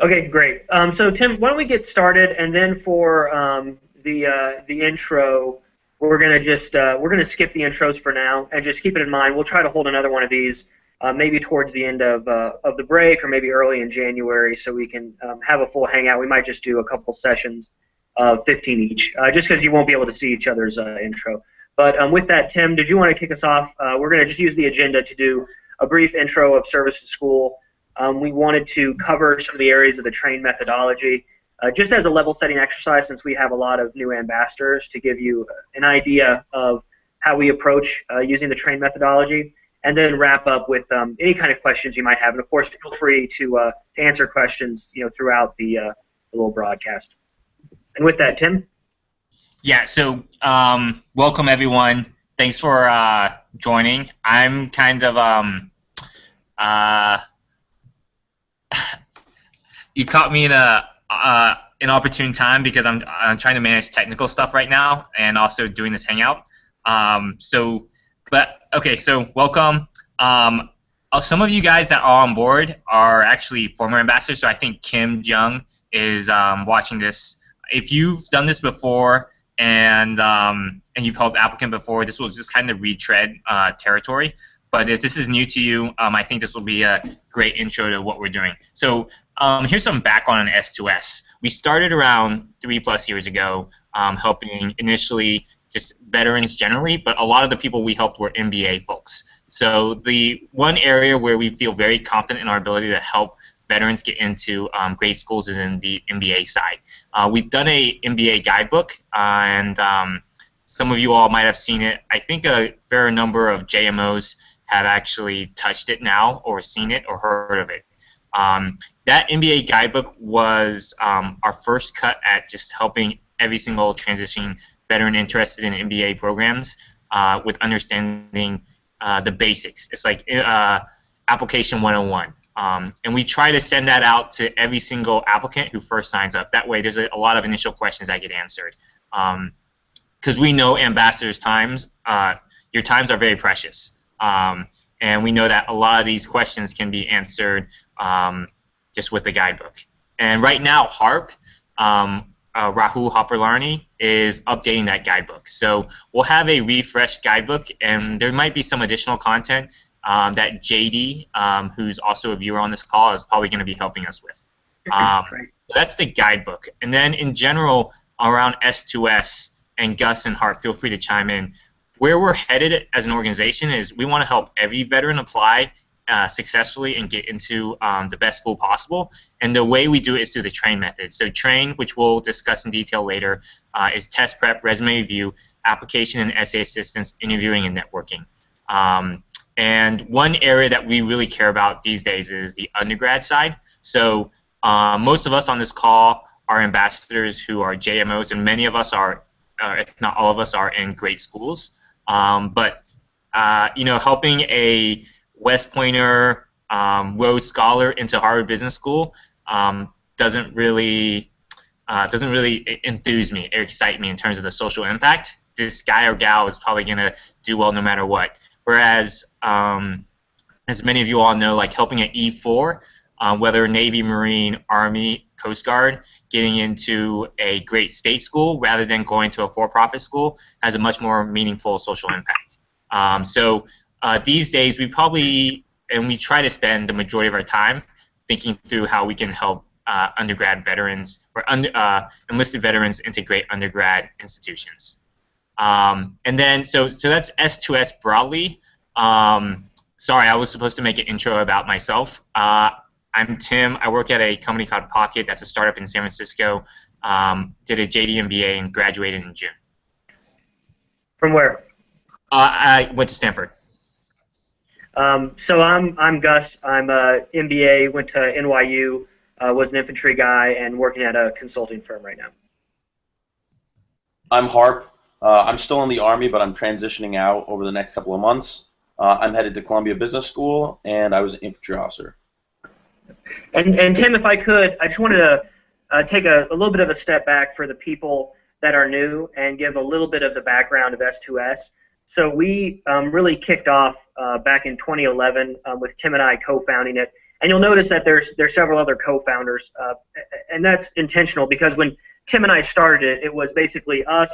Okay, great. So Tim, why don't we get started, and then for the intro, we're gonna skip the intros for now, and just keep it in mind. We'll try to hold another one of these maybe towards the end of the break, or maybe early in January, so we can have a full hangout. We might just do a couple sessions of 15 each, just because you won't be able to see each other's intro. But with that, Tim, did you want to kick us off? We're gonna just use the agenda to do a brief intro of Service to School. We wanted to cover some of the areas of the train methodology, just as a level-setting exercise, since we have a lot of new ambassadors, to give you an idea of how we approach using the train methodology, and then wrap up with any kind of questions you might have. And of course, feel free to answer questions, throughout the little broadcast. And with that, Tim. Yeah. So welcome everyone. Thanks for joining. I'm kind of you caught me in an opportune time because I'm trying to manage technical stuff right now and also doing this hangout. So welcome. Some of you guys that are on board are actually former ambassadors. So I think Kim Jung is watching this. If you've done this before and you've helped applicant before, this will just kind of retread territory. But if this is new to you, I think this will be a great intro to what we're doing. So here's some background on S2S. We started around 3+ years ago, helping initially just veterans generally, but a lot of the people we helped were MBA folks. So the one area where we feel very confident in our ability to help veterans get into great schools is in the MBA side. We've done a MBA guidebook, and some of you all might have seen it. I think a fair number of JMOs have actually touched it now, or seen it, or heard of it. That MBA guidebook was our first cut at just helping every single transitioning veteran interested in MBA programs with understanding the basics. It's like application 101. And we try to send that out to every single applicant who first signs up. That way there's a lot of initial questions that get answered. Because we know ambassadors' times, your times are very precious. And we know that a lot of these questions can be answered just with the guidebook. And right now, HARP, Rahul Hopperlarni, is updating that guidebook. So we'll have a refreshed guidebook, and there might be some additional content that JD, who's also a viewer on this call, is probably going to be helping us with. That's the guidebook. And then in general, around S2S, and Gus and Hart, feel free to chime in. Where we're headed as an organization is we want to help every veteran apply successfully and get into the best school possible. And the way we do it is through the TRAIN method. So TRAIN, which we'll discuss in detail later, is test prep, resume review, application and essay assistance, interviewing, and networking. And one area that we really care about these days is the undergrad side. So most of us on this call are ambassadors who are JMOs, and many of us are, if not all of us, are in great schools. But helping a West Pointer Rhodes Scholar into Harvard Business School doesn't really enthuse me or excite me in terms of the social impact. This guy or gal is probably going to do well no matter what. Whereas, as many of you all know, like helping an E4, whether Navy, Marine, Army, Coast Guard, getting into a great state school rather than going to a for-profit school has a much more meaningful social impact. So these days we try to spend the majority of our time thinking through how we can help undergrad veterans or enlisted veterans into great undergrad institutions. And then so that's S2S broadly. Sorry, I was supposed to make an intro about myself. I'm Tim. I work at a company called Pocket. That's a startup in San Francisco. Did a JD MBA and graduated in June. From where? I went to Stanford. So I'm Gus. I'm a MBA. Went to NYU. Was an infantry guy and working at a consulting firm right now. I'm Harp. I'm still in the Army, but I'm transitioning out over the next couple of months. I'm headed to Columbia Business School, and I was an infantry officer. And Tim, if I could, I just wanted to take a little bit of a step back for the people that are new and give a little bit of the background of S2S. So we really kicked off back in 2011 with Tim and I co-founding it. And you'll notice that there's several other co-founders, and that's intentional because when Tim and I started it, it was basically us,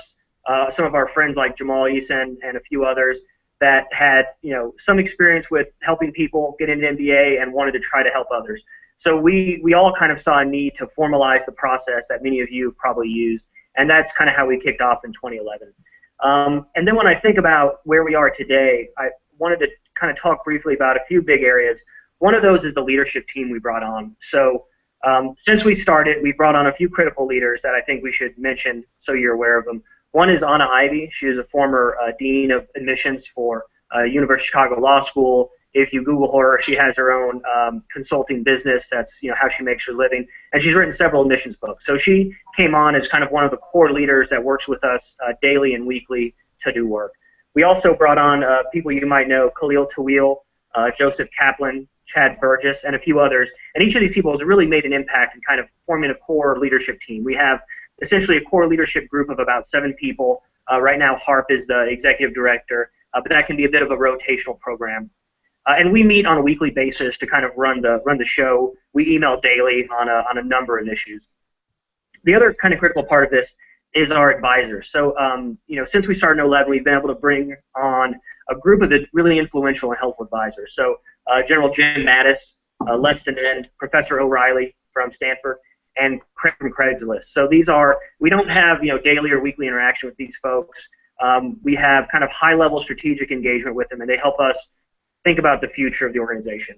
some of our friends like Jamal Eason and a few others that had some experience with helping people get into MBA and wanted to try to help others. So we all kind of saw a need to formalize the process that many of you have probably used, and that's kind of how we kicked off in 2011. And then when I think about where we are today, I wanted to kind of talk briefly about a few big areas. One of those is the leadership team we brought on. So since we started, we brought on a few critical leaders that I think we should mention so you're aware of them. One is Anna Ivy. She is a former dean of admissions for University of Chicago Law School. If you Google her, she has her own consulting business. That's how she makes her living, and she's written several admissions books. So she came on as kind of one of the core leaders that works with us daily and weekly to do work. We also brought on people you might know: Khalil Tawil, Joseph Kaplan, Chad Burgess, and a few others. And each of these people has really made an impact in kind of forming a core leadership team. We have essentially a core leadership group of about 7 people. Right now, Harp is the executive director, but that can be a bit of a rotational program. And we meet on a weekly basis to kind of run the show. We email daily on a number of issues. The other kind of critical part of this is our advisors. So since we started in 2011, we've been able to bring on a group of the really influential and helpful advisors. So General Jim Mattis, Leston End, Professor O'Reilly from Stanford, and Craig from Craigslist. So we don't have daily or weekly interaction with these folks. We have kind of high-level strategic engagement with them, and they help us think about the future of the organization.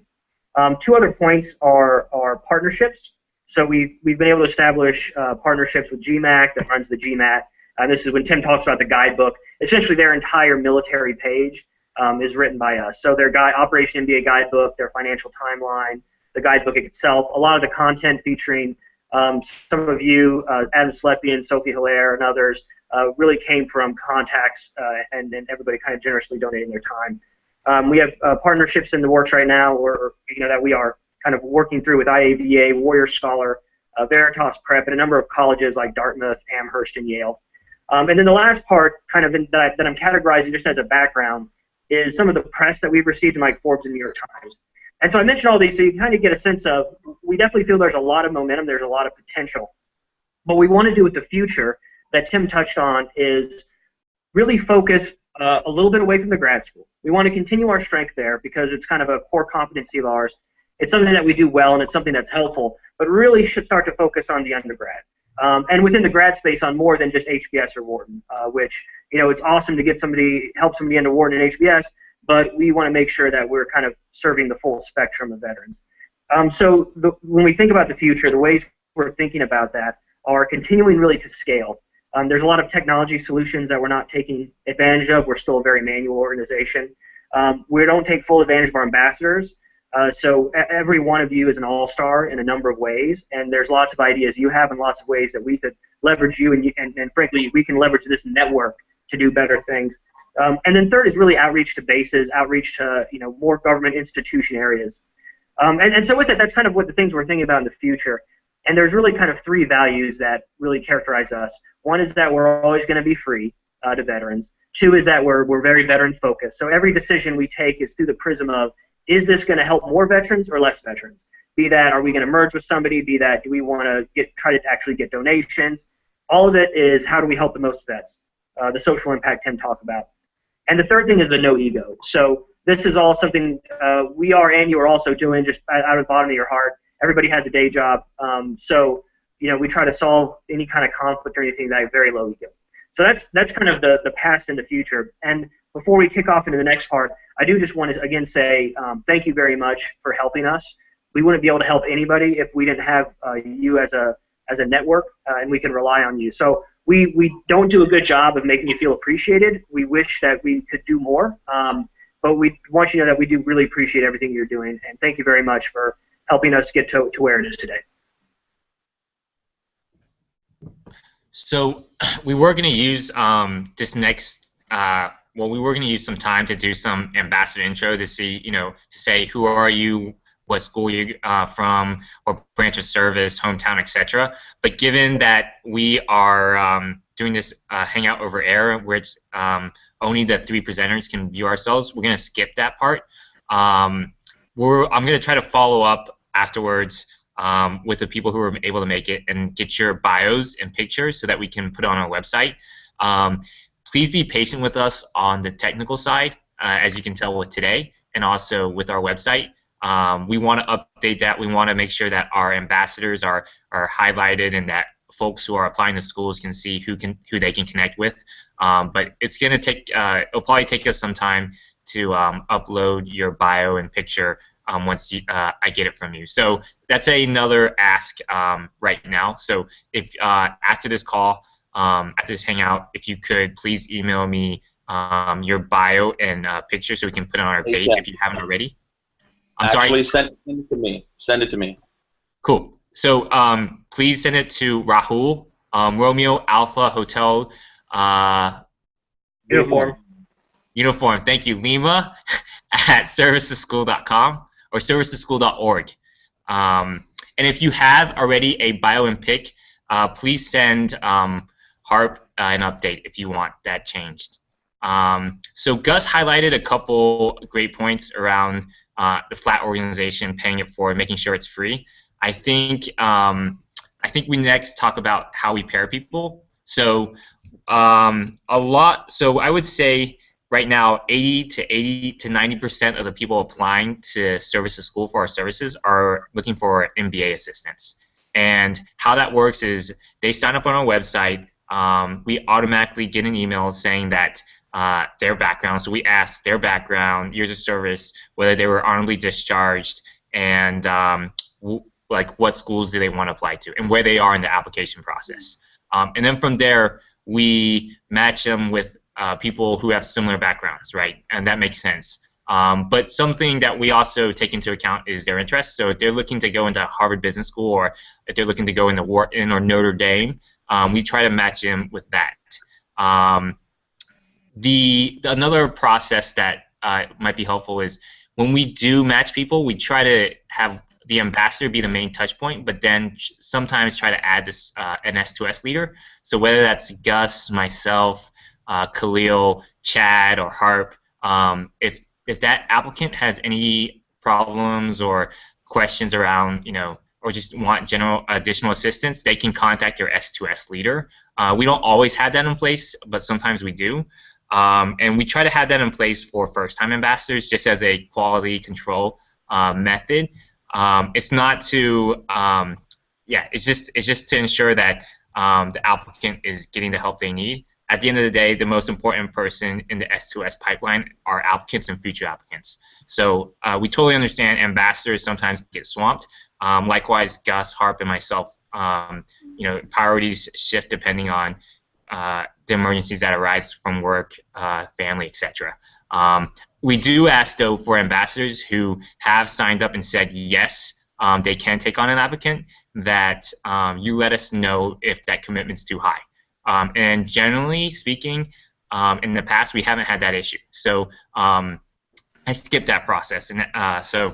2 other points are partnerships. So we've been able to establish partnerships with GMAC that runs the GMAT. This is when Tim talks about the guidebook. Essentially, their entire military page is written by us. So their Operation MBA guidebook, their financial timeline, the guidebook itself, a lot of the content featuring some of you, Adam Slepian, Sophie Hilaire, and others, really came from contacts and everybody kind of generously donating their time. We have partnerships in the works right now, or that we are kind of working through with IAVA, Warrior Scholar, Veritas Prep, and a number of colleges like Dartmouth, Amherst, and Yale. And then the last part, kind of that I'm categorizing just as a background, is some of the press that we've received in like Forbes and New York Times. And so I mentioned all these so you kind of get a sense of, we definitely feel there's a lot of momentum, there's a lot of potential. What we want to do with the future that Tim touched on is really focus a little bit away from the grad school. We want to continue our strength there because it's kind of a core competency of ours. It's something that we do well and it's something that's helpful, but really should start to focus on the undergrad. And within the grad space on more than just HBS or Wharton, which, it's awesome to help somebody into Wharton and HBS, but we want to make sure that we're kind of serving the full spectrum of veterans. When we think about the future, the ways we're thinking about that are continuing really to scale. There's a lot of technology solutions that we're not taking advantage of. We're still a very manual organization. We don't take full advantage of our ambassadors. So every one of you is an all-star in a number of ways, and there's lots of ideas you have and lots of ways that we could leverage you, and frankly, we can leverage this network to do better things. And then third is really outreach to bases, outreach to more government institution areas. And so with it, that's kind of what the things we're thinking about in the future. And there's really kind of 3 values that really characterize us. One is that we're always going to be free to veterans. 2 is that we're very veteran focused. So every decision we take is through the prism of, is this going to help more veterans or less veterans? Be that, are we going to merge with somebody? Be that, do we want to try to actually get donations? All of it is, how do we help the most vets? The social impact Tim talked about. And the third thing is the no ego. So this is all something we are and you are also doing just out of the bottom of your heart. Everybody has a day job. We try to solve any kind of conflict or anything that very low ego. So that's kind of the past and the future. And before we kick off into the next part, I do just want to again say thank you very much for helping us. We wouldn't be able to help anybody if we didn't have you as a network, and we can rely on you. So we don't do a good job of making you feel appreciated. We wish that we could do more, but we want you to know that we do really appreciate everything you're doing, and thank you very much for helping us get to where it is today. So we were going to use this next. We were going to use some time to do some ambassador intro to see, to say who are you, what school you from, or branch of service, hometown, etc. But given that we are doing this hangout over air, which only the 3 presenters can view ourselves, we're going to skip that part. I'm going to try to follow up afterwards with the people who were able to make it and get your bios and pictures so that we can put it on our website. Please be patient with us on the technical side, as you can tell with today, and also with our website. We want to update that. We want to make sure that our ambassadors are highlighted and that folks who are applying to schools can see who they can connect with. But it's going to take, it'll probably take us some time to upload your bio and picture once I get it from you. So that's another ask right now. So if after this call, after this hangout, if you could please email me your bio and picture so we can put it on our page if you haven't already. Actually, send it to me. Send it to me. Cool. So please send it to Rahul, Romeo Alpha Hotel Uniform. Thank you, Lima at serviceschool.com or serviceschool.org. And if you have already a bio and pic, please send Harp an update if you want that changed. So Gus highlighted a couple great points around the flat organization, paying it forward, making sure it's free. I think we next talk about how we pair people. So so I would say right now 80 to 90% of the people applying to Services School for our services are looking for MBA assistance. And how that works is they sign up on our website. We automatically get an email saying that their background. So we ask their background, years of service, whether they were honorably discharged, and like what schools do they want to apply to, and where they are in the application process. And then from there, we match them with people who have similar backgrounds, right? And that makes sense. But something that we also take into account is their interests. So if they're looking to go into Harvard Business School, or if they're looking to go into Wharton or Notre Dame, we try to match them with that. Another process that might be helpful is when we do match people, we try to have the ambassador be the main touch point, but then sometimes try to add this an S2S leader. So whether that's Gus, myself, Khalil, Chad, or Harp, if that applicant has any problems or questions around, or just want general additional assistance, they can contact their S2S leader. We don't always have that in place, but sometimes we do. And we try to have that in place for first-time ambassadors just as a quality control method. It's not to, it's just to ensure that the applicant is getting the help they need. At the end of the day, the most important person in the S2S pipeline are applicants and future applicants. So we totally understand ambassadors sometimes get swamped. Likewise, Gus, Harp, and myself, priorities shift depending on the emergencies that arise from work, family, etc. We do ask, though, for ambassadors who have signed up and said yes, they can take on an applicant, that you let us know if that commitment's too high. And generally speaking, in the past, we haven't had that issue. So I skipped that process. And so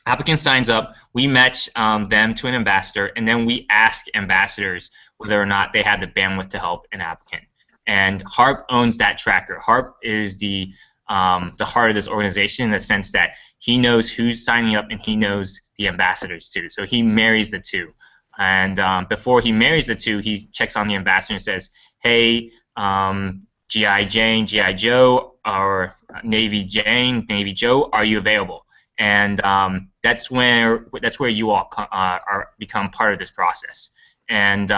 applicant signs up, we match them to an ambassador, and then we ask ambassadors whether or not they have the bandwidth to help an applicant. And Harp owns that tracker. Harp is the heart of this organization in the sense that he knows who's signing up and he knows the ambassadors too. So he marries the two. And before he marries the two, he checks on the ambassador and says, hey, G.I. Jane, G.I. Joe, or Navy Jane, Navy Joe, are you available? And that's where you all become part of this process. And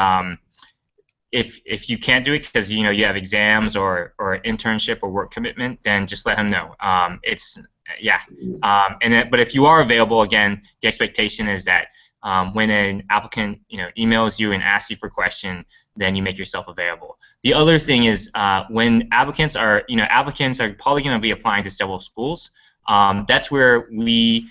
if you can't do it because you have exams or internship or work commitment, then just let him know. But if you are available, again, the expectation is that when an applicant emails you and asks you for a question, then you make yourself available. The other thing is when applicants are probably going to be applying to several schools. That's where we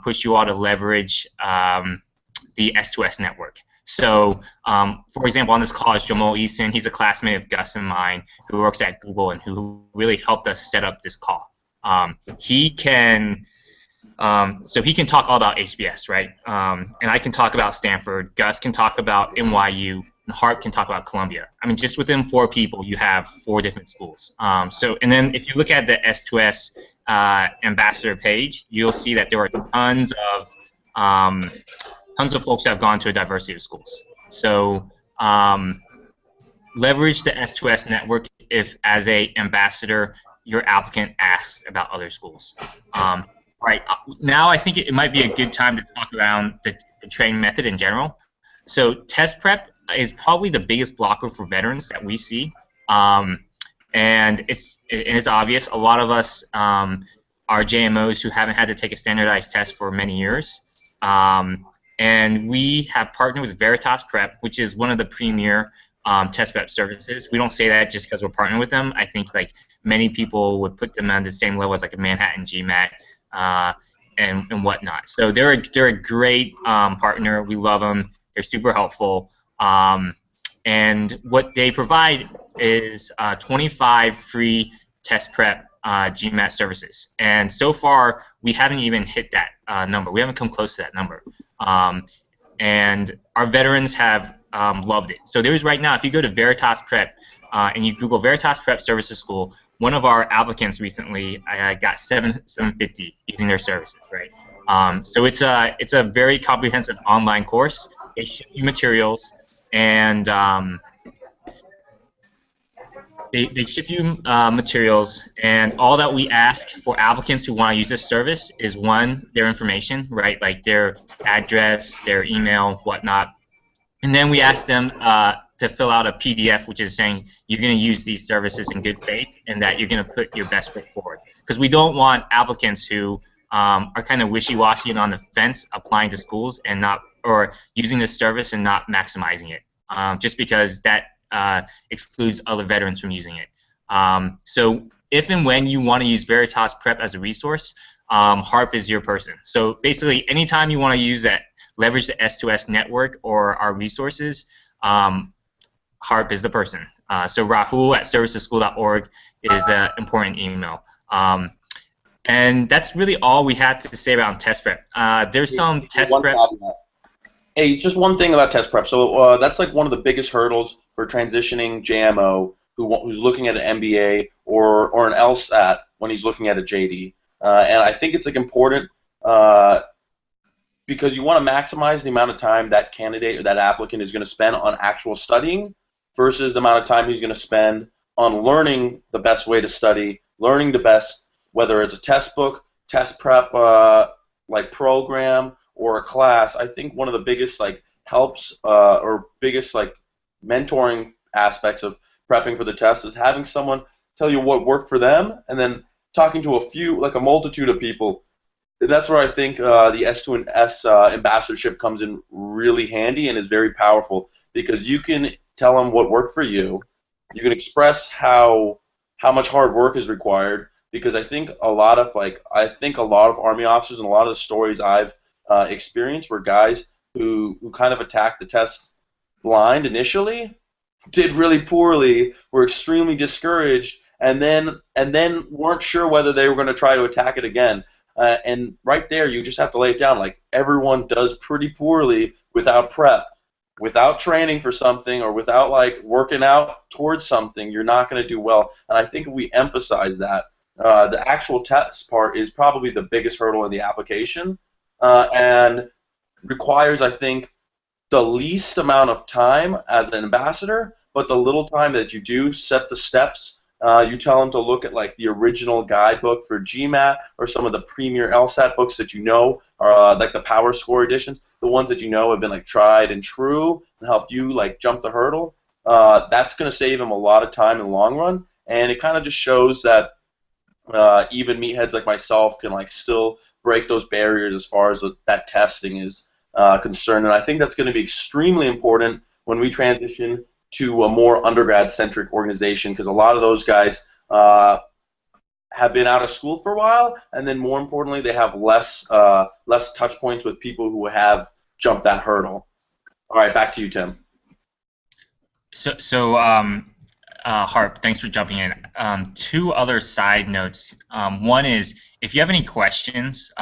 push you all to leverage the S2S network. So, for example, on this call is Jamal Eason. He's a classmate of Gus and mine who works at Google and who really helped us set up this call. He can talk all about HBS, right? And I can talk about Stanford. Gus can talk about NYU. And Harp can talk about Columbia. I mean, just within 4 people, you have 4 different schools. And then if you look at the S2S ambassador page, you'll see that there are tons of tons of folks have gone to a diversity of schools. So leverage the S2S network if, as a ambassador, your applicant asks about other schools. Right now, I think it might be a good time to talk around the training method in general. So test prep is probably the biggest blocker for veterans that we see, and it's obvious. A lot of us are JMOs who haven't had to take a standardized test for many years, and we have partnered with Veritas Prep, which is one of the premier test prep services. We don't say that just because we're partnering with them. I think like many people would put them on the same level as like a Manhattan GMAT and whatnot. So they're a great partner. We love them. They're super helpful. And what they provide is 25 free test prep GMAT services. And so far, we haven't even hit that number. We haven't come close to that number. And our veterans have loved it. So there's right now, if you go to Veritas Prep and you Google Veritas Prep Services School, one of our applicants recently got $750 using their services, right? So it's a very comprehensive online course. They ship you materials, and they ship you materials, and all that we ask for applicants who want to use this service is, one, their information, right, like their address, their email, whatnot, and then we ask them to fill out a PDF, which is saying you're going to use these services in good faith and that you're going to put your best foot forward. Because we don't want applicants who are kind of wishy-washy and on the fence applying to schools and not, or using this service and not maximizing it, just because that excludes other veterans from using it. So if and when you want to use Veritas Prep as a resource, HARP is your person. So basically, anytime you want to use that, leverage the S2S network or our resources, HARP is the person. So Rahul at servicesschool.org is an important email. And that's really all we have to say about test prep. There's some test prep. Hey, just one thing about test prep. So that's like one of the biggest hurdles for transitioning JMO who's looking at an MBA or an LSAT when he's looking at a JD. And I think it's like important because you want to maximize the amount of time that candidate or that applicant is going to spend on actual studying versus the amount of time he's going to spend on learning the best way to study, learning the best, whether it's a test book, test prep like program, or a class. I think one of the biggest like helps or biggest like mentoring aspects of prepping for the test is having someone tell you what worked for them and then talking to a multitude of people. That's where I think the S2S ambassadorship comes in really handy and is very powerful, because you can tell them what worked for you. You can express how much hard work is required, because I think a lot of Army officers and a lot of the stories I've experienced were guys who kind of attacked the test blind initially, did really poorly, were extremely discouraged, and then weren't sure whether they were going to try to attack it again. And right there, you just have to lay it down. Like, everyone does pretty poorly without prep, without training for something, or without like working out towards something. You're not going to do well. And I think if we emphasize that, the actual test part is probably the biggest hurdle in the application, and requires, I think, the least amount of time as an ambassador, but the little time that you do set the steps. You tell them to look at like the original guidebook for GMAT or some of the premier LSAT books that you know are like the Power Score editions, the ones that you know have been like tried and true and help you like jump the hurdle. That's going to save them a lot of time in the long run, and it kind of just shows that even meatheads like myself can like still break those barriers as far as that testing is concerned. And I think that's going to be extremely important when we transition to a more undergrad-centric organization, because a lot of those guys have been out of school for a while, and then more importantly, they have less touch points with people who have jumped that hurdle. All right, back to you, Tim. So Harp, thanks for jumping in. Two other side notes. One is, if you have any questions,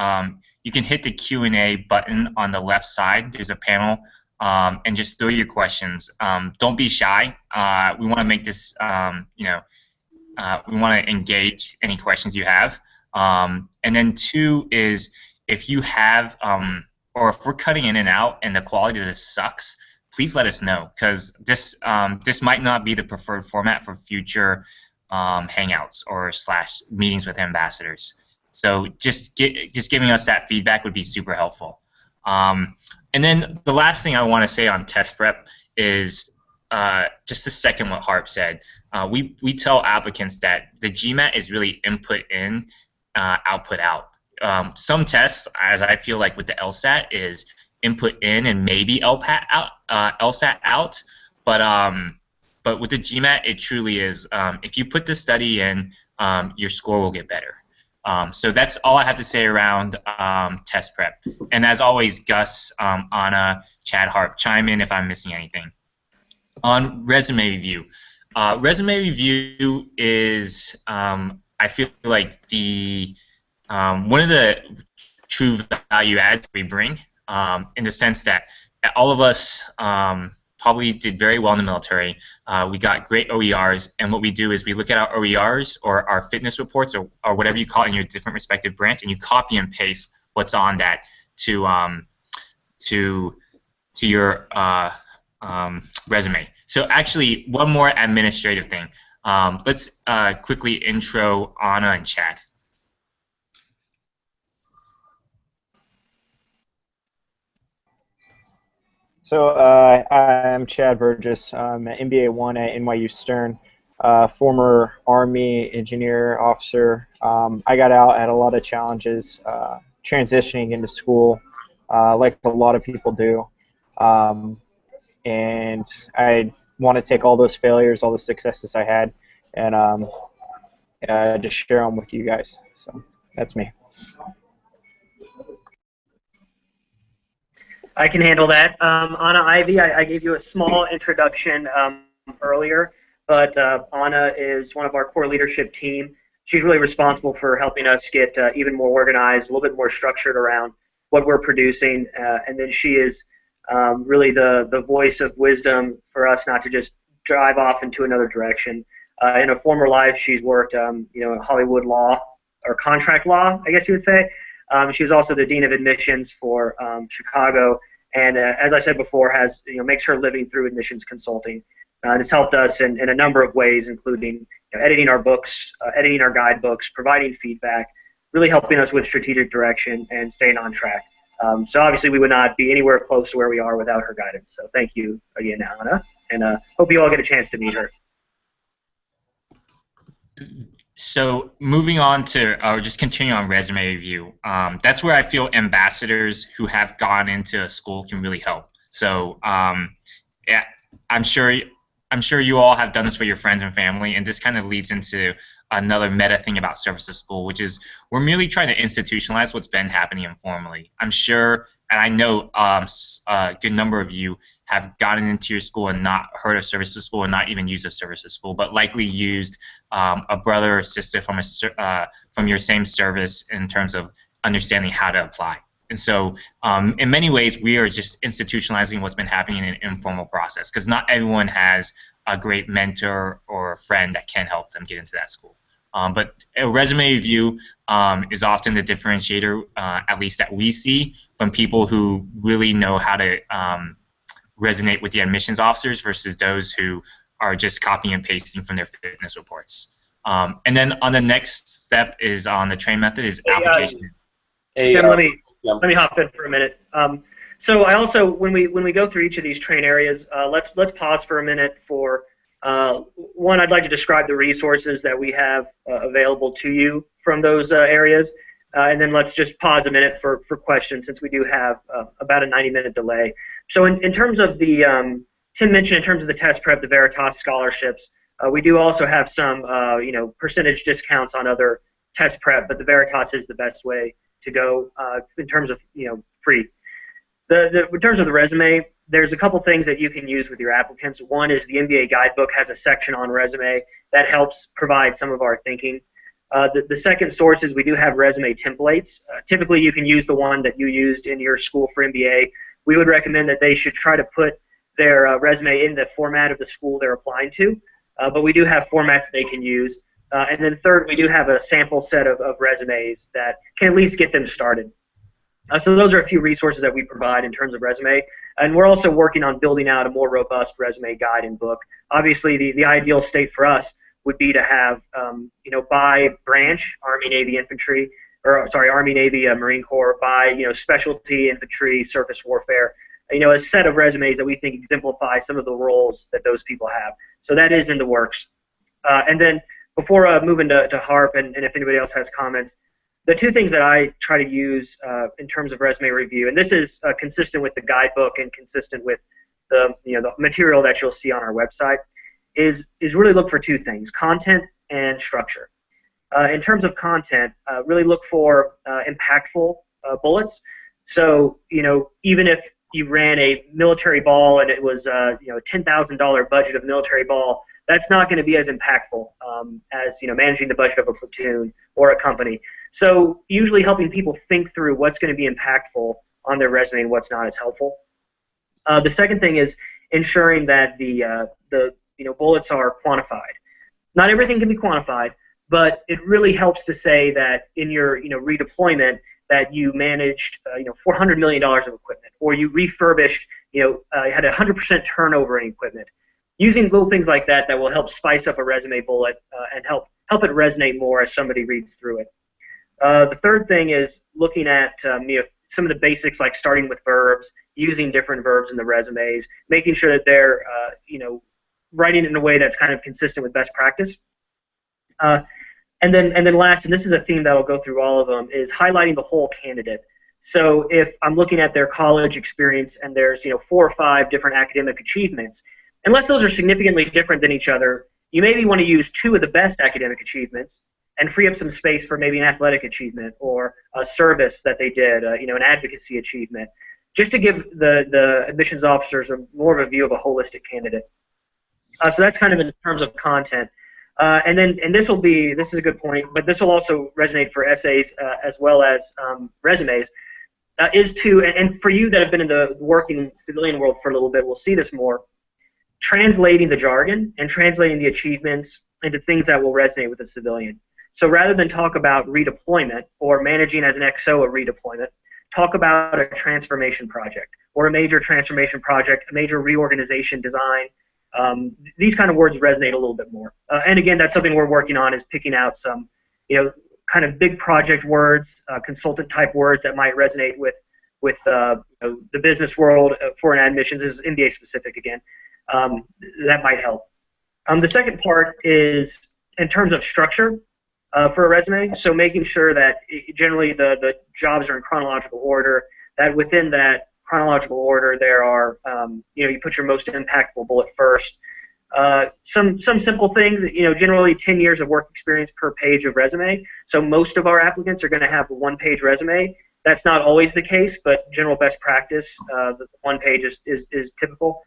you can hit the Q&A button on the left side. There's a panel. And just throw your questions. Don't be shy. We want to make this, we want to engage any questions you have. And then two is, if you have or if we're cutting in and out and the quality of this sucks, please let us know, because this might not be the preferred format for future hangouts or slash meetings with ambassadors. So just giving us that feedback would be super helpful. And then the last thing I want to say on test prep is just to second what Harp said. We tell applicants that the GMAT is really input in, output out. Some tests, as I feel like with the LSAT, is input in and maybe LSAT out. But with the GMAT, it truly is. If you put the study in, your score will get better. So that's all I have to say around test prep. And as always, Gus, Anna, Chad, Harp, chime in if I'm missing anything. On resume review. Resume review is, I feel like, the one of the true value adds we bring, in the sense that all of us probably did very well in the military. We got great OERs, and what we do is we look at our OERs or our fitness reports or whatever you call it in your different respective branch, and you copy and paste what's on that to your resume. So actually, one more administrative thing. Let's quickly intro Anna and Chad. So I'm Chad Burgess. I'm an MBA 1 at NYU Stern, former Army engineer officer. I got out at a lot of challenges transitioning into school, like a lot of people do. And I want to take all those failures, all the successes I had, and just share them with you guys. So that's me. I can handle that. Anna Ivy, I gave you a small introduction earlier, but Anna is one of our core leadership team. She's really responsible for helping us get even more organized, a little bit more structured around what we're producing, and then she is really the voice of wisdom for us not to just drive off into another direction. In a former life, she's worked, Hollywood law or contract law, I guess you would say. She was also the dean of admissions for Chicago, and as I said before, makes her living through admissions consulting. And it's helped us in a number of ways, including editing our books, editing our guidebooks, providing feedback, really helping us with strategic direction and staying on track. So obviously we would not be anywhere close to where we are without her guidance. So thank you again, Anna, and hope you all get a chance to meet her. So moving on to, or just continuing on resume review, that's where I feel ambassadors who have gone into a school can really help. So yeah, I'm sure you all have done this for your friends and family, and this kind of leads into another meta thing about service to school, which is we're merely trying to institutionalize what's been happening informally. I'm sure, and I know a good number of you have gotten into your school and not heard of service to school and not even used a service to school, but likely used a brother or sister from your same service in terms of understanding how to apply. And so in many ways, we are just institutionalizing what's been happening in an informal process, because not everyone has a great mentor or a friend that can help them get into that school. But a resume review is often the differentiator, at least that we see, from people who really know how to resonate with the admissions officers versus those who are just copying and pasting from their fitness reports. And then on the next step is on the train method is application. Tim, let me hop in for a minute. So I also, when we go through each of these train areas, let's pause for a minute for one. I'd like to describe the resources that we have available to you from those areas, and then let's just pause a minute for questions, since we do have about a 90-minute delay. So in terms of the Tim mentioned in terms of the test prep, the Veritas scholarships, we do also have some percentage discounts on other test prep, but the Veritas is the best way to go in terms of free. In terms of the resume, there's a couple things that you can use with your applicants. One is the MBA guidebook has a section on resume that helps provide some of our thinking. The second source is we do have resume templates. Typically, you can use the one that you used in your school for MBA. We would recommend that they should try to put their resume in the format of the school they're applying to, but we do have formats they can use. And then third, we do have a sample set of resumes that can at least get them started. So those are a few resources that we provide in terms of resume. And we're also working on building out a more robust resume guide and book. Obviously, the ideal state for us would be to have, by branch, Army, Navy, Infantry, or sorry, Army, Navy, Marine Corps, by, specialty, infantry, surface warfare, a set of resumes that we think exemplify some of the roles that those people have. So that is in the works. And then before moving to HARP, and if anybody else has comments, the two things that I try to use in terms of resume review, and this is consistent with the guidebook and consistent with the material that you'll see on our website, is really look for two things: content and structure. In terms of content, really look for impactful bullets. So even if you ran a military ball and it was a $10,000 budget of military ball, that's not going to be as impactful as managing the budget of a platoon or a company. So usually helping people think through what's going to be impactful on their resume and what's not is helpful. The second thing is ensuring that the bullets are quantified. Not everything can be quantified, but it really helps to say that in your redeployment that you managed $400 million of equipment, or you refurbished, had 100% turnover in equipment. Using little things like that will help spice up a resume bullet and help it resonate more as somebody reads through it. The third thing is looking at some of the basics, like starting with verbs, using different verbs in the resumes, making sure that they're writing in a way that's kind of consistent with best practice. And then last, and this is a theme that will go through all of them, is highlighting the whole candidate. So if I'm looking at their college experience and there's 4 or 5 different academic achievements, unless those are significantly different than each other, you maybe want to use 2 of the best academic achievements and free up some space for maybe an athletic achievement or a service that they did, an advocacy achievement, just to give the admissions officers more of a view of a holistic candidate. So that's kind of in terms of content. And this is a good point, but this will also resonate for essays as well as resumes, and for you that have been in the working civilian world for a little bit, we'll see this more, translating the jargon and translating the achievements into things that will resonate with a civilian. So rather than talk about redeployment or managing as an XO a redeployment, talk about a transformation project or a major transformation project, a major reorganization design. These kind of words resonate a little bit more. And again, that's something we're working on, is picking out some, kind of big project words, consultant type words that might resonate with the business world, foreign admissions. This is MBA specific again. That might help. The second part is in terms of structure for a resume. So making sure that generally the jobs are in chronological order, that within that chronological order there are, you put your most impactful bullet first. Some simple things, generally 10 years of work experience per page of resume. So most of our applicants are going to have a 1-page resume. That's not always the case, but general best practice, the 1 page is typical.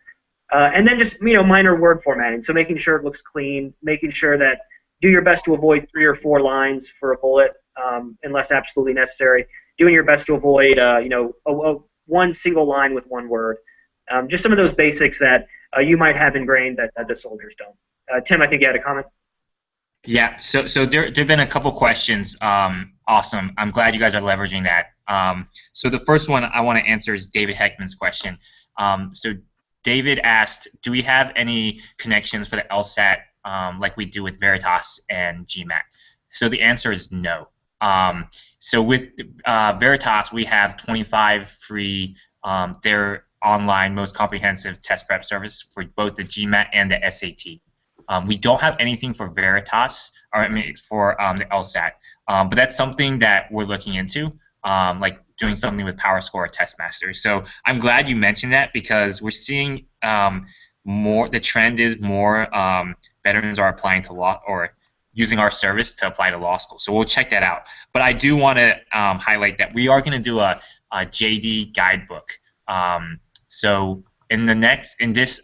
And then just minor word formatting. So making sure it looks clean, making sure that do your best to avoid 3 or 4 lines for a bullet unless absolutely necessary. Doing your best to avoid one single line with 1 word. Just some of those basics that you might have ingrained that the soldiers don't. Tim, I think you had a comment. Yeah, so there've been a couple questions. Awesome. I'm glad you guys are leveraging that. So the first one I want to answer is David Heckman's question. So David asked, do we have any connections for the LSAT like we do with Veritas and GMAT? So the answer is no. So with Veritas, we have 25 free, their online most comprehensive test prep service for both the GMAT and the SAT. We don't have anything for Veritas, or for the LSAT, but that's something that we're looking into, like doing something with PowerScore or TestMaster. So I'm glad you mentioned that, because we're seeing the trend is more veterans are applying to law or using our service to apply to law school. So we'll check that out. But I do want to highlight that we are going to do a JD guidebook. So in this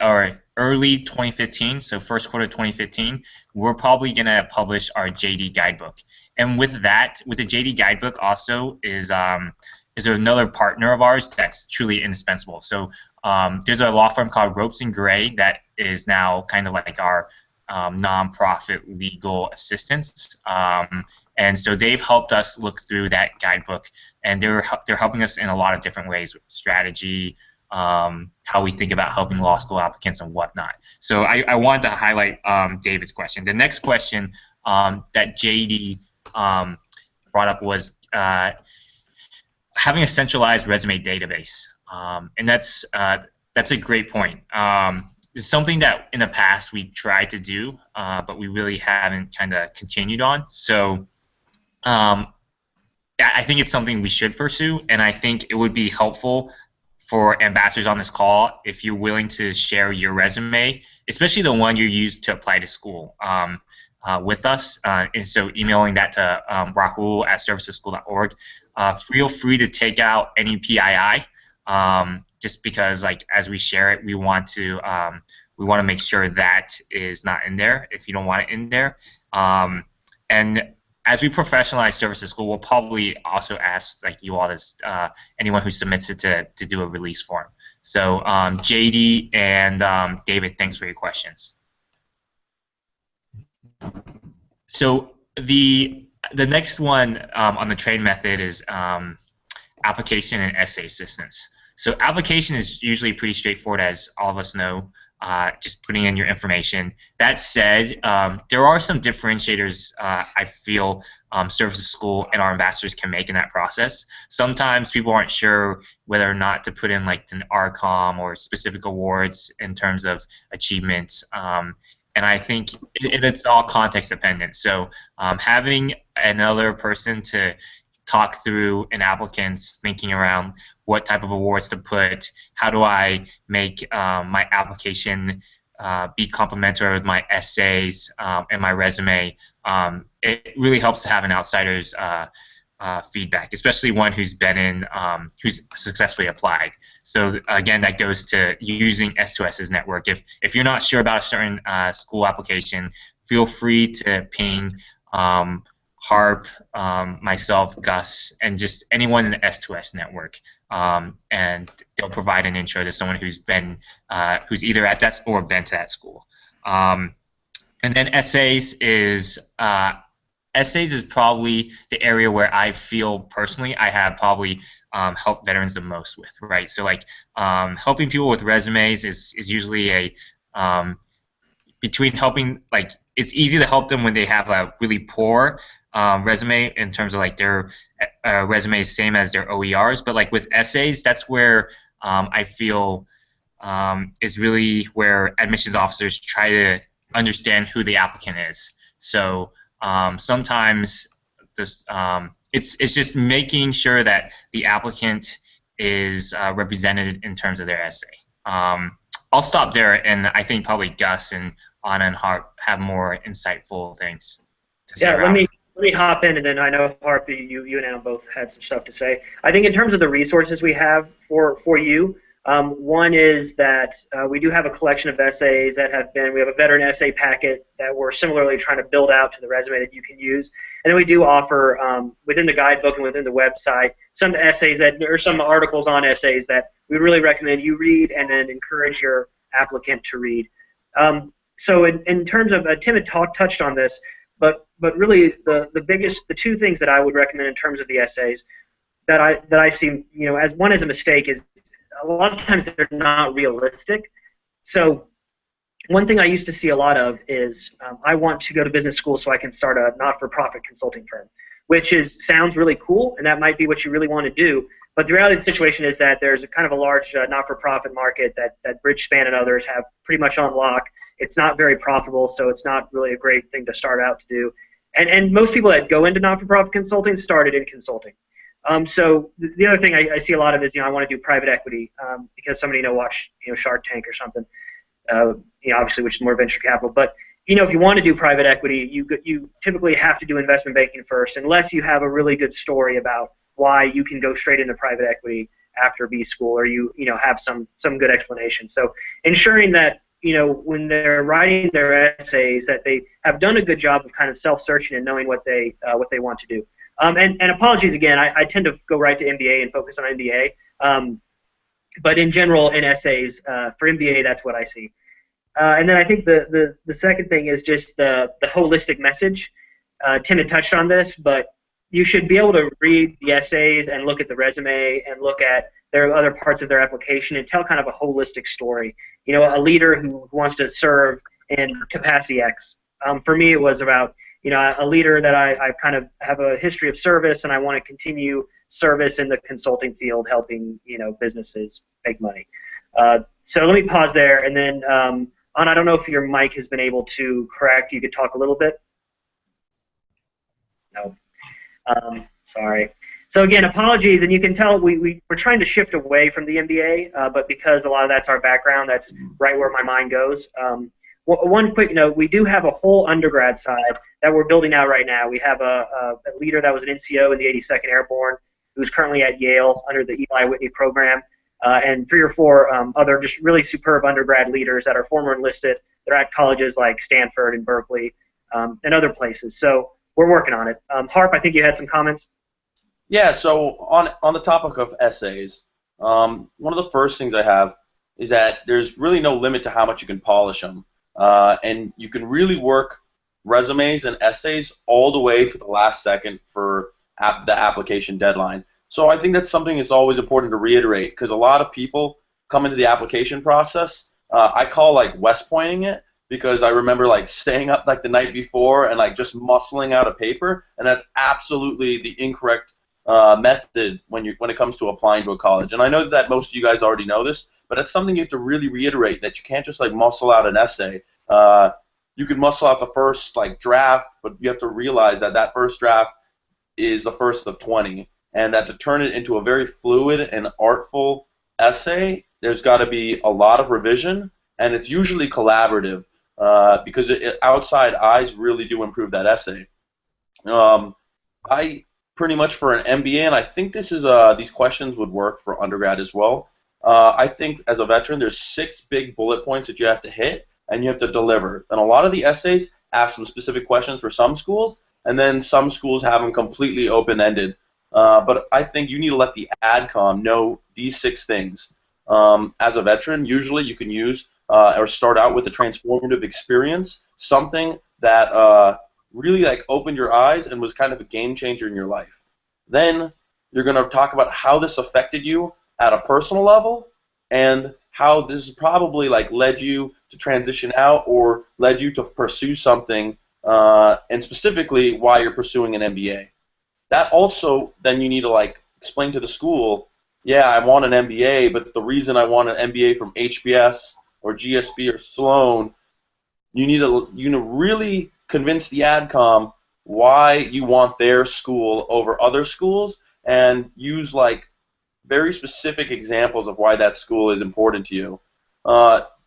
early 2015, so first quarter 2015, we're probably going to publish our JD guidebook. And with that, with the JD guidebook also is another partner of ours that's truly indispensable. So there's a law firm called Ropes and Gray that is now kind of like our nonprofit legal assistance. And so they've helped us look through that guidebook, and they're helping us in a lot of different ways with strategy, how we think about helping law school applicants and whatnot. So I wanted to highlight David's question. The next question that JD brought up was having a centralized resume database, and that's a great point. It's something that in the past we tried to do, but we really haven't kind of continued on. So I think it's something we should pursue, and I think it would be helpful for ambassadors on this call if you're willing to share your resume, especially the one you used to apply to school, with us. And so emailing that to rahul@serviceschool.org. Feel free to take out any PII, just because, like, as we share it, we want to make sure that is not in there if you don't want it in there. And as we professionalize Services School, we'll probably also ask, like, you all, as anyone who submits it, to do a release form. So JD and David, thanks for your questions. So the next one on the trade method is application and essay assistance. So application is usually pretty straightforward, as all of us know, just putting in your information. That said, there are some differentiators I feel Services School and our ambassadors can make in that process. Sometimes people aren't sure whether or not to put in, like, an RCOM or specific awards in terms of achievements. And I think it's all context dependent. So having another person to talk through an applicant's thinking around what type of awards to put, how do I make my application be complementary with my essays and my resume, it really helps to have an outsider's feedback, especially one who's been in, who's successfully applied. So again, that goes to using S2S's network. If you're not sure about a certain school application, feel free to ping Harp, myself, Gus, and just anyone in the S2S network, and they'll provide an intro to someone who's been, who's either at that or been to that school. And then essays is probably the area where I feel personally I have probably helped veterans the most with, right? So, like, helping people with resumes is usually a between helping, like, it's easy to help them when they have a really poor resume in terms of, like, their resume is same as their OERs, but, like, with essays, that's where I feel is really where admissions officers try to understand who the applicant is. So sometimes this it's just making sure that the applicant is represented in terms of their essay. I'll stop there, and I think probably Gus and Anna and Harp have more insightful things to say. Yeah, let me hop in, and then I know, Harp, you and Anna both had some stuff to say. I think in terms of the resources we have for you, one is that we do have a collection of essays that we have a veteran essay packet that we're similarly trying to build out to the resume that you can use. And then we do offer, within the guidebook and within the website, some essays or some articles on essays that we really recommend you read and then encourage your applicant to read. So in terms of, Tim had touched on this, but really the two things that I would recommend in terms of the essays that I see, as one as a mistake is a lot of times they're not realistic. So one thing I used to see a lot of is I want to go to business school so I can start a not-for-profit consulting firm, which sounds really cool, and that might be what you really want to do. But the reality of the situation is that there's a kind of a large not-for-profit market that Bridgespan and others have pretty much on lock. It's not very profitable, so it's not really a great thing to start out to do. And most people that go into not-for-profit consulting started in consulting. So the other thing I see a lot of is, I want to do private equity because somebody watched Shark Tank or something, obviously, which is more venture capital. But if you want to do private equity, you typically have to do investment banking first, unless you have a really good story about why you can go straight into private equity after B school, or you have some good explanation. So ensuring that when they're writing their essays, that they have done a good job of kind of self-searching and knowing what they want to do. And apologies again, I tend to go right to MBA and focus on MBA. But in general, in essays, for MBA, that's what I see. And then I think the second thing is just the holistic message. Tim had touched on this, but you should be able to read the essays and look at the resume and look at their other parts of their application and tell kind of a holistic story. You know, a leader who wants to serve in capacity X. For me, it was about, you know, a leader that I kind of have a history of service and I want to continue service in the consulting field, helping, you know, businesses make money. So let me pause there, and then Anna, I don't know if your mic has been able to correct. You could talk a little bit. No. Sorry. So again, apologies, and you can tell we're trying to shift away from the MBA, but because a lot of that's our background, that's right where my mind goes. One quick note, we do have a whole undergrad side that we're building out right now. We have a leader that was an NCO in the 82nd Airborne who's currently at Yale under the Eli Whitney program, and 3 or 4 other just really superb undergrad leaders that are former enlisted. They're at colleges like Stanford and Berkeley and other places. So we're working on it. Harp, I think you had some comments. Yeah, so on the topic of essays, one of the first things I have is that there's really no limit to how much you can polish them. And you can really work resumes and essays all the way to the last second for the application deadline. So I think that's something that's always important to reiterate, because a lot of people come into the application process. I call like West Pointing it, because I remember like staying up like the night before and like just muscling out a paper, and that's absolutely the incorrect method when it comes to applying to a college. And I know that most of you guys already know this, but it's something you have to really reiterate, that you can't just like muscle out an essay. You can muscle out the first like draft, but you have to realize that that first draft is the first of 20, and that to turn it into a very fluid and artful essay, there's got to be a lot of revision, and it's usually collaborative because outside eyes really do improve that essay. I pretty much for an MBA, and I think this is these questions would work for undergrad as well. I think as a veteran, there's 6 big bullet points that you have to hit, and you have to deliver. And a lot of the essays ask some specific questions for some schools, and then some schools have them completely open-ended. But I think you need to let the AdCom know these 6 things. As a veteran, usually you can use or start out with a transformative experience, something that really like opened your eyes and was kind of a game changer in your life. Then you're going to talk about how this affected you at a personal level, and how this probably like led you to transition out or led you to pursue something, and specifically why you're pursuing an MBA. That also, then you need to like explain to the school, yeah, I want an MBA, but the reason I want an MBA from HBS or GSB or Sloan, you need to really convince the AdCom why you want their school over other schools, and use like very specific examples of why that school is important to you.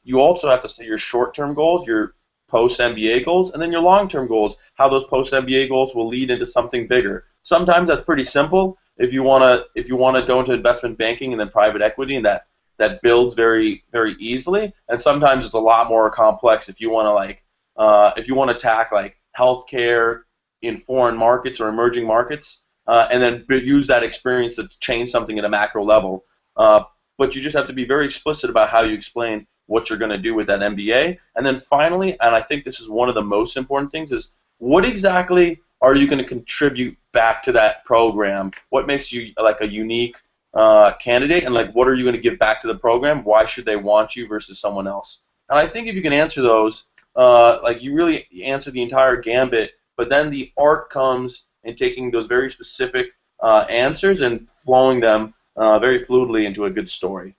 You also have to say your short-term goals, your post-MBA goals, and then your long-term goals, how those post-MBA goals will lead into something bigger. Sometimes that's pretty simple. If you want to go into investment banking and then private equity, and that builds very, very easily. And sometimes it's a lot more complex if you want to like if you want to attack like healthcare in foreign markets or emerging markets, and then use that experience to change something at a macro level. But you just have to be very explicit about how you explain what you're going to do with that MBA. And then finally, and I think this is one of the most important things, is what exactly are you going to contribute back to that program? What makes you like a unique candidate, and like what are you going to give back to the program? Why should they want you versus someone else? And I think if you can answer those, like you really answer the entire gambit, but then the art comes in taking those very specific answers and flowing them very fluidly into a good story.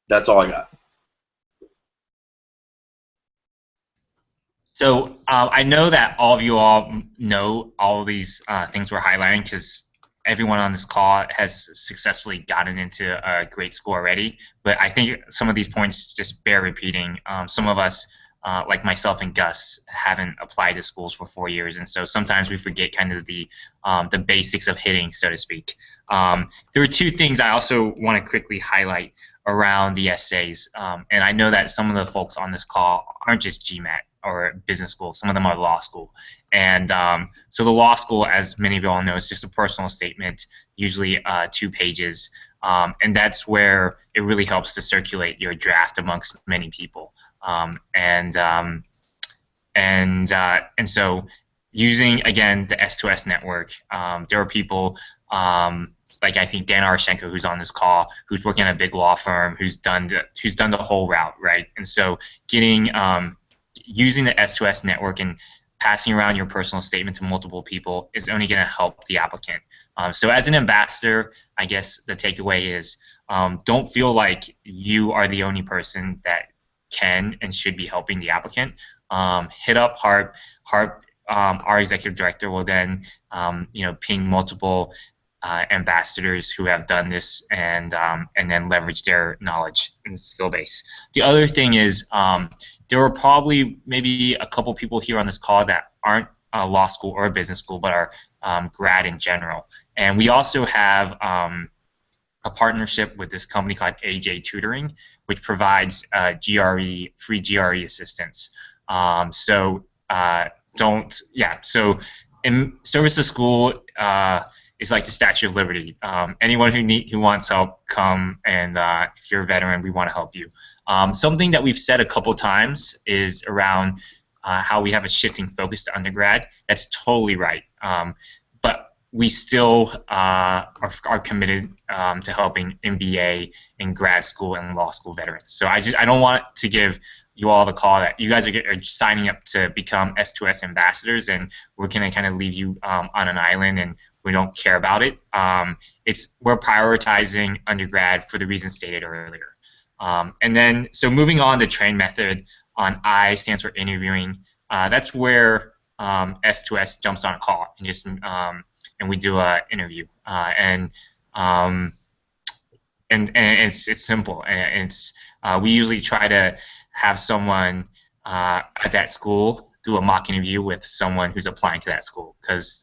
That's all I got. So I know that all of you all know all of these things we're highlighting, because everyone on this call has successfully gotten into a great school already. But I think some of these points just bear repeating. Some of us, like myself and Gus, haven't applied to schools for 4 years, and so sometimes we forget kind of the basics of hitting, so to speak. There are 2 things I also want to quickly highlight around the essays, and I know that some of the folks on this call aren't just GMAT or business school. Some of them are law school. And so the law school, as many of you all know, is just a personal statement, usually 2 pages. And that's where it really helps to circulate your draft amongst many people. And so using, again, the S2S network, there are people like I think Dan Arashenko, who's on this call, who's working at a big law firm, who's done the whole route, right? And so getting using the S2S network and passing around your personal statement to multiple people is only going to help the applicant. So as an ambassador, I guess the takeaway is don't feel like you are the only person that can and should be helping the applicant. Hit up Harp. Harp, our executive director, will then ping multiple ambassadors who have done this and then leverage their knowledge and skill base. The other thing is there are probably maybe a couple people here on this call that aren't law school or business school but are grad in general. And we also have a partnership with this company called AJ Tutoring, which provides free GRE assistance. So in service to school is like the Statue of Liberty. Anyone who wants help, come, and if you're a veteran, we want to help you. Something that we've said a couple times is around how we have a shifting focus to undergrad. That's totally right. But we still are committed to helping MBA and grad school and law school veterans. So I don't want to give you all the call that you guys are signing up to become S2S ambassadors and we're going to kind of leave you on an island and we don't care about it. We're prioritizing undergrad for the reasons stated earlier. And then, so moving on to train method on I stands for interviewing. That's where S2S jumps on a call and just and we do an interview. And it's simple. And we usually try to have someone at that school do a mock interview with someone who's applying to that school because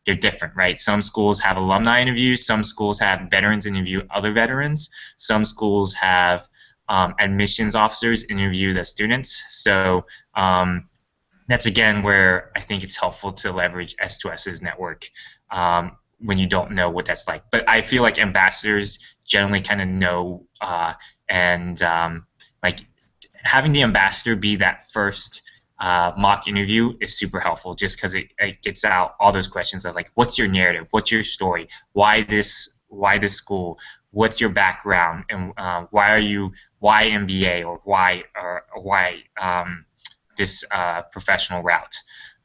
they're different, right? Some schools have alumni interviews. Some schools have veterans interview other veterans. Some schools have admissions officers interview the students. So that's, again, where I think it's helpful to leverage S2S's network when you don't know what that's like. But I feel like ambassadors generally kind of know like having the ambassador be that first mock interview is super helpful just because it gets out all those questions of like, what's your narrative? What's your story? Why this school? What's your background? And why MBA or why this professional route?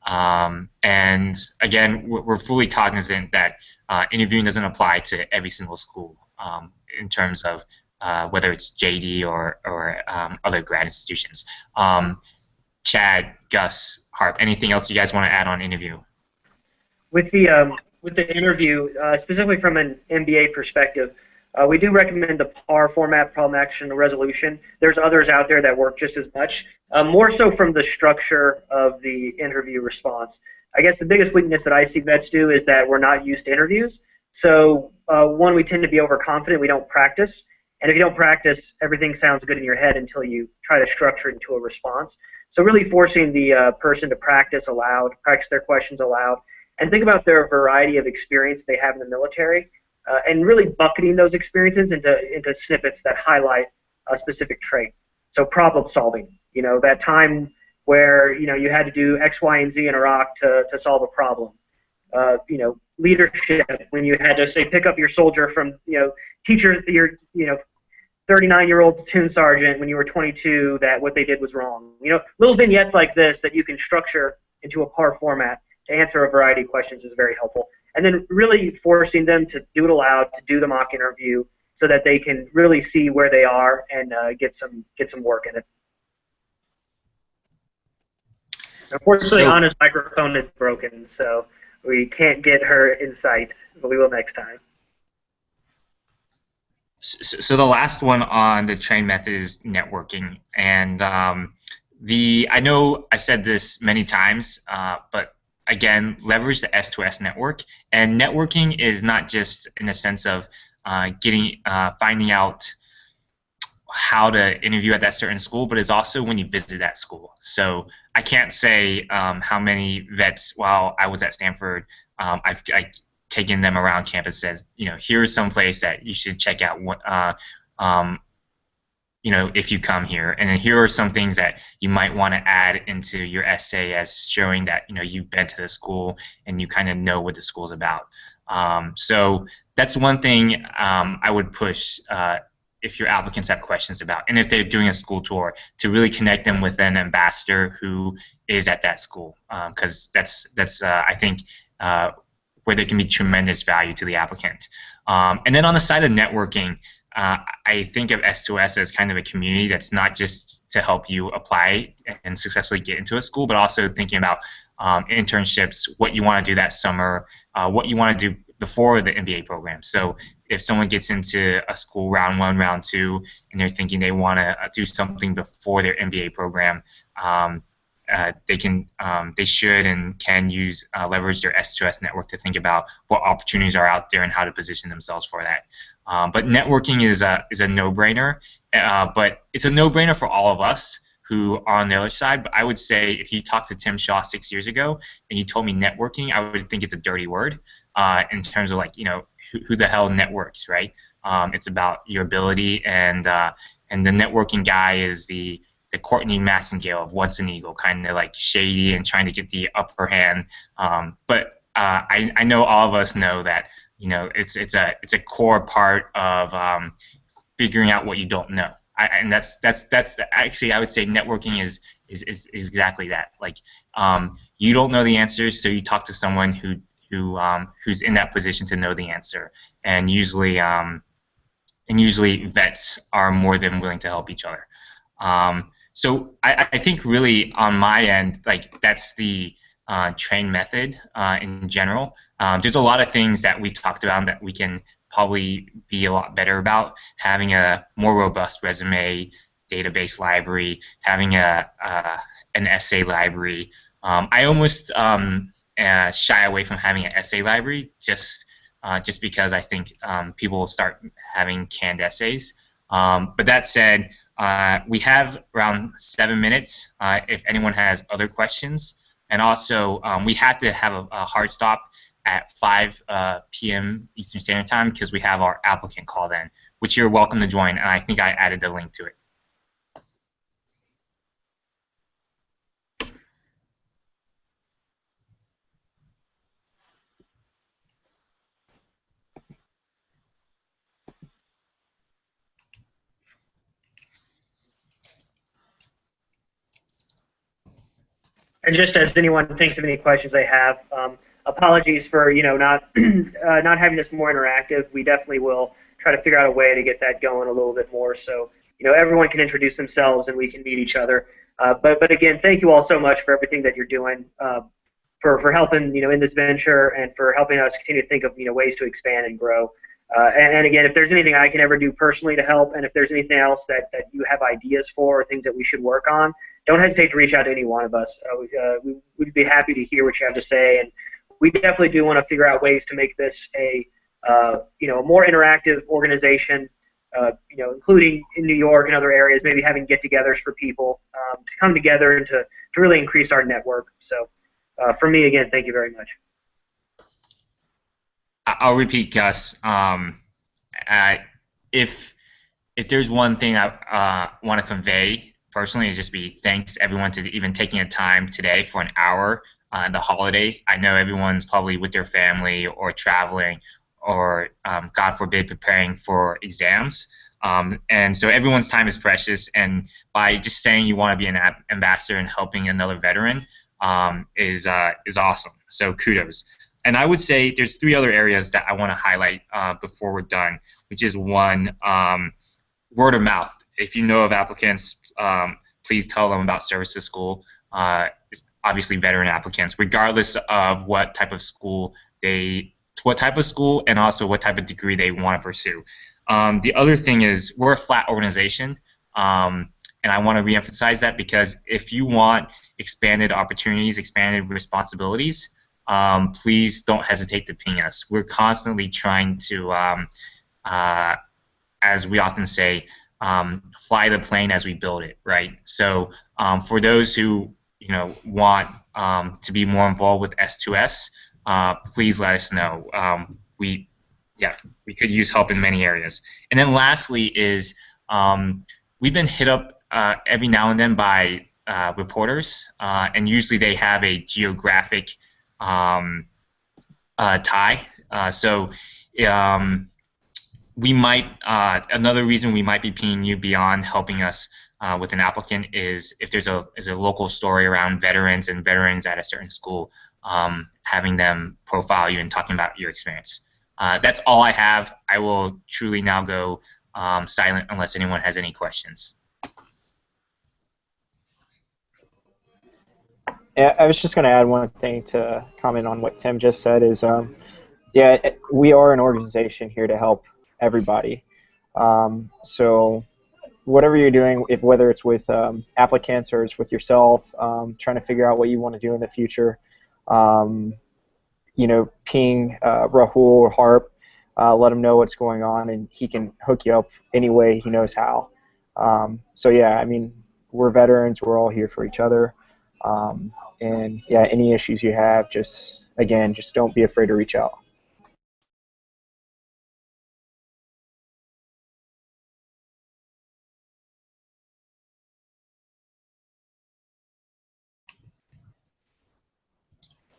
And again, we're fully cognizant that interviewing doesn't apply to every single school in terms of whether it's JD or other grad institutions. Chad, Gus, Harp, anything else you guys want to add on interview? With the interview, specifically from an MBA perspective, we do recommend the PAR format, problem, action, resolution. There's others out there that work just as much. More so from the structure of the interview response. I guess the biggest weakness that I see vets do is that we're not used to interviews. So one, we tend to be overconfident. We don't practice. And if you don't practice, everything sounds good in your head until you try to structure it into a response. So really forcing the person to practice aloud, practice their questions aloud, and think about their variety of experience they have in the military, and really bucketing those experiences into snippets that highlight a specific trait. So problem solving, that time where you had to do X, Y, and Z in Iraq to solve a problem. Leadership, when you had to say pick up your soldier from teacher, your 39-year-old platoon sergeant when you were 22, that what they did was wrong. Little vignettes like this that you can structure into a PAR format to answer a variety of questions is very helpful. And then really forcing them to do it aloud, to do the mock interview, so that they can really see where they are and get some work in it. Unfortunately, Anna's microphone is broken, so we can't get her insight, but we will next time. So the last one on the train method is networking, and I know I said this many times, but again, leverage the S2S network. And networking is not just in the sense of finding out how to interview at that certain school, but it's also when you visit that school. So I can't say how many vets while I was at Stanford, taking them around campus, says, here's some place that you should check out. If you come here, and then here are some things that you might want to add into your essay as showing that you've been to the school and you kind of know what the school's about. So that's one thing I would push if your applicants have questions about, and if they're doing a school tour, to really connect them with an ambassador who is at that school, because that's I think where there can be tremendous value to the applicant. And then on the side of networking, I think of S2S as kind of a community that's not just to help you apply and successfully get into a school, but also thinking about internships, what you want to do that summer, what you want to do before the MBA program. So if someone gets into a school round 1, round 2, and they're thinking they want to do something before their MBA program, they should and can leverage their S2S network to think about what opportunities are out there and how to position themselves for that. But networking is a no-brainer, but it's a no-brainer for all of us who are on the other side. But I would say if you talked to Tim Shaw 6 years ago and you told me networking, I would think it's a dirty word in terms of who the hell networks, right? It's about your ability, and the networking guy is the Courtney Massengale of What's an Eagle, kind of shady and trying to get the upper hand. But I know all of us know that it's a core part of figuring out what you don't know. And that's actually, I would say networking is exactly that. You don't know the answers, so you talk to someone who's in that position to know the answer, and usually vets are more than willing to help each other. So I think really on my end, that's the train method in general. There's a lot of things that we talked about that we can probably be a lot better about, having a more robust resume database library, having an essay library. I almost shy away from having an essay library just because I think people will start having canned essays. But that said, we have around 7 minutes if anyone has other questions. And also, we have to have a hard stop at 5 p.m. Eastern Standard Time because we have our applicant call then, which you're welcome to join, and I think I added the link to it. And just as anyone thinks of any questions they have, apologies for not not having this more interactive. We definitely will try to figure out a way to get that going a little bit more, so everyone can introduce themselves and we can meet each other. But again, thank you all so much for everything that you're doing, for helping in this venture, and for helping us continue to think of ways to expand and grow. And again, if there's anything I can ever do personally to help, and if there's anything else that you have ideas for, or things that we should work on, don't hesitate to reach out to any one of us. We'd be happy to hear what you have to say, and we definitely do want to figure out ways to make this a more interactive organization, including in New York and other areas, maybe having get-togethers for people to come together and to really increase our network. So for me, again, thank you very much. I'll repeat, Gus. If there's one thing I want to convey personally, is just be thanks everyone to even taking a time today for an hour on the holiday. I know everyone's probably with their family or traveling or, God forbid, preparing for exams. And so everyone's time is precious, and by just saying you want to be an ambassador and helping another veteran is awesome. So kudos. And I would say there's 3 other areas that I want to highlight before we're done, which is one, word of mouth. If you know of applicants, please tell them about Services School. Obviously, veteran applicants, regardless of what type of school and also what type of degree they want to pursue. The other thing is we're a flat organization, and I want to reemphasize that, because if you want expanded opportunities, expanded responsibilities, please don't hesitate to ping us. We're constantly trying to, as we often say, fly the plane as we build it, right? So for those who want to be more involved with S2S, please let us know. We could use help in many areas. And then lastly is we've been hit up every now and then by reporters, and usually they have a geographic tie. So we might another reason we might be pinging you beyond helping us with an applicant is if there's a local story around veterans and veterans at a certain school, having them profile you and talking about your experience. That's all I have. I will truly now go silent unless anyone has any questions. Yeah, I was just going to add one thing to comment on what Tim just said is, yeah, we are an organization here to help everybody. So whatever you're doing, whether it's with applicants or it's with yourself, trying to figure out what you want to do in the future, you know, ping Rahul or Harp, let him know what's going on, and he can hook you up any way he knows how. So yeah, I mean, we're veterans. We're all here for each other. And yeah, any issues you have, just don't be afraid to reach out.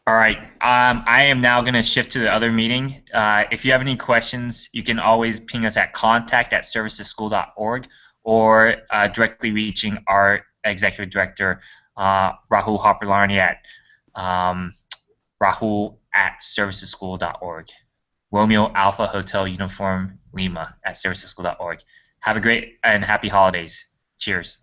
All right. I am now going to shift to the other meeting. If you have any questions, you can always ping us at contact@serviceschool.org or directly reaching our executive director, Rahul Harpalarni at rahul@serviceschool.org. Romeo Alpha Hotel Uniform Lima @serviceschool.org. Have a great and happy holidays. Cheers.